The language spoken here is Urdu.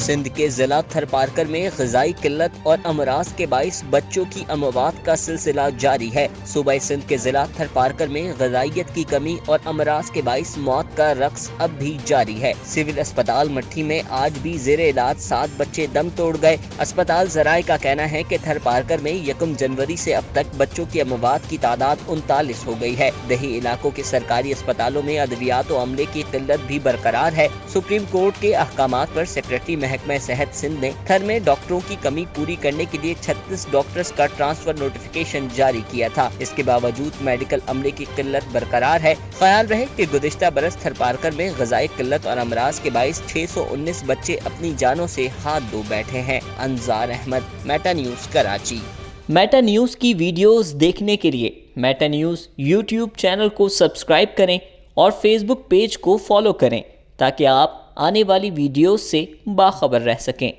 سندھ کے ضلع تھرپارکر میں غذائی قلت اور امراض کے باعث بچوں کی اموات کا سلسلہ جاری ہے۔ صوبہ سندھ کے ضلع تھرپارکر میں غذائیت کی کمی اور امراض کے باعث موت کا رقص اب بھی جاری ہے۔ سول اسپتال مٹھی میں آج بھی زیر علاج 7 بچے دم توڑ گئے۔ اسپتال ذرائع کا کہنا ہے کہ تھرپارکر میں 1 جنوری سے اب تک بچوں کی اموات کی تعداد 39 ہو گئی ہے۔ دیہی علاقوں کے سرکاری اسپتالوں میں ادویات و عملے کی قلت بھی برقرار ہے۔ سپریم کورٹ کے احکامات پر سیکریٹری محکمہ صحت سندھ نے تھر میں ڈاکٹروں کی کمی پوری کرنے کے لیے 36 ڈاکٹرز کا ٹرانسفر نوٹیفیکیشن جاری کیا تھا۔ اس کے باوجود میڈیکل عملے کی قلت برقرار ہے۔ خیال رہے کہ گزشتہ برس تھرپارکر میں غذائی قلت اور امراض کے باعث 619 بچے اپنی جانوں سے ہاتھ دھو بیٹھے ہیں۔ Ansar Ahmed, Meta news, Karachi. Meta news کی ویڈیوز دیکھنے کے لیے میٹا نیوز یوٹیوب چینل کو سبسکرائب کریں اور فیس بک پیج کو فالو کریں تاکہ آپ آنے والی ویڈیوز سے باخبر رہ سکیں۔